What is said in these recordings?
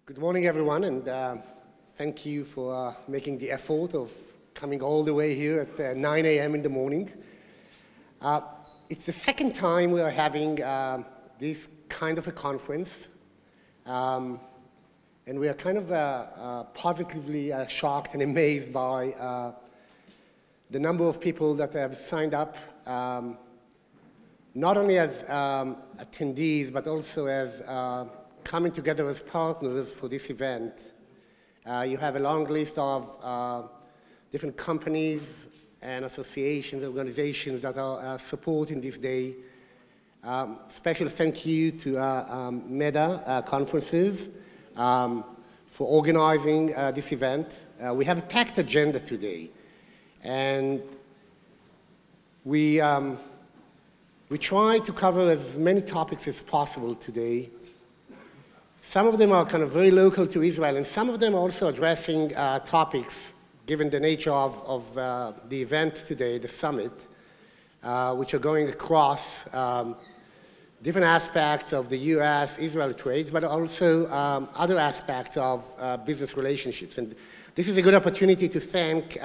Good morning, everyone, and thank you for making the effort of coming all the way here at 9 a.m. in the morning. It's the second time we are having this kind of a conference, and we are kind of positively shocked and amazed by the number of people that have signed up, not only as attendees, but also as coming together as partners for this event. You have a long list of different companies and associations, organizations that are supporting this day. Special thank you to MEDA Conferences for organizing this event. We have a packed agenda today, and we try to cover as many topics as possible today. Some of them are kind of very local to Israel, and some of them are also addressing topics, given the nature of the event today, the summit, which are going across different aspects of the US-Israel trades, but also other aspects of business relationships. And this is a good opportunity to thank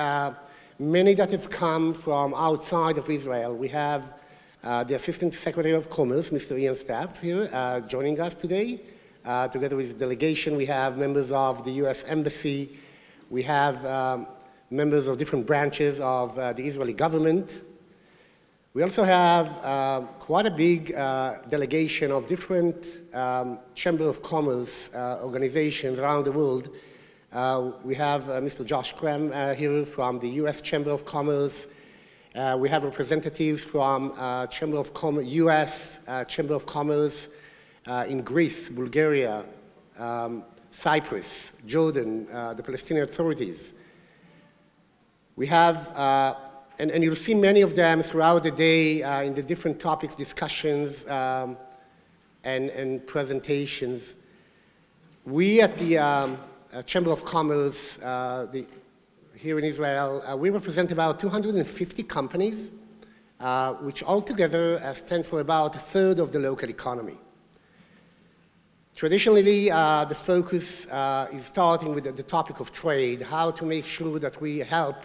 many that have come from outside of Israel. We have the Assistant Secretary of Commerce, Mr. Ian Staff, here joining us today. Together with his delegation, we have members of the US Embassy. We have members of different branches of the Israeli government. We also have quite a big delegation of different Chamber of Commerce organizations around the world. We have Mr. Josh Krem here from the US Chamber of Commerce. We have representatives from US Chamber of Commerce in Greece, Bulgaria, Cyprus, Jordan, the Palestinian authorities. We have, and you'll see many of them throughout the day in the different topics, discussions, and presentations. We at the Chamber of Commerce here in Israel, we represent about 250 companies, which altogether stand for about a third of the local economy. Traditionally, the focus is starting with the topic of trade, how to make sure that we help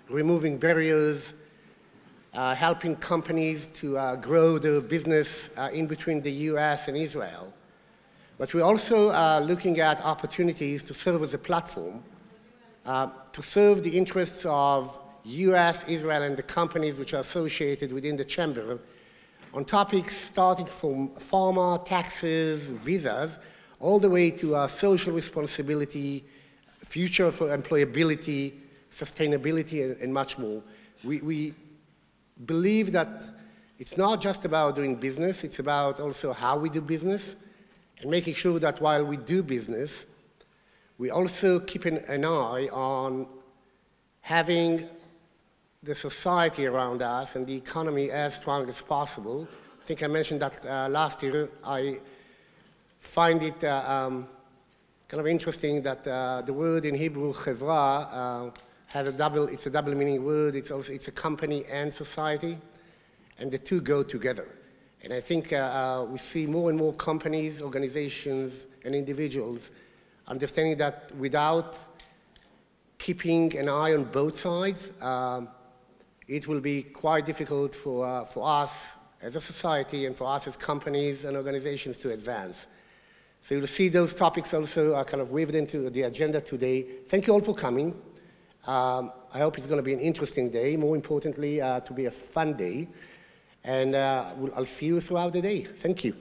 removing barriers, helping companies to grow their business in between the US and Israel. But we're also looking at opportunities to serve as a platform to serve the interests of US, Israel, and the companies which are associated within the Chamber on topics starting from pharma, taxes, visas, all the way to social responsibility, future for employability, sustainability, and much more. We believe that it's not just about doing business, it's about also how we do business, and making sure that while we do business, we also keep an eye on having the society around us and the economy as strong as possible. I think I mentioned that last year. I find it kind of interesting that the word in Hebrew, chevra, has it's a double meaning word. It's a company and society, and the two go together. And I think we see more and more companies, organizations, and individuals understanding that without keeping an eye on both sides, it will be quite difficult for us as a society and for us as companies and organizations to advance. So you'll see those topics also kind of weaved into the agenda today. Thank you all for coming. I hope it's going to be an interesting day, more importantly, to be a fun day. And I'll see you throughout the day. Thank you.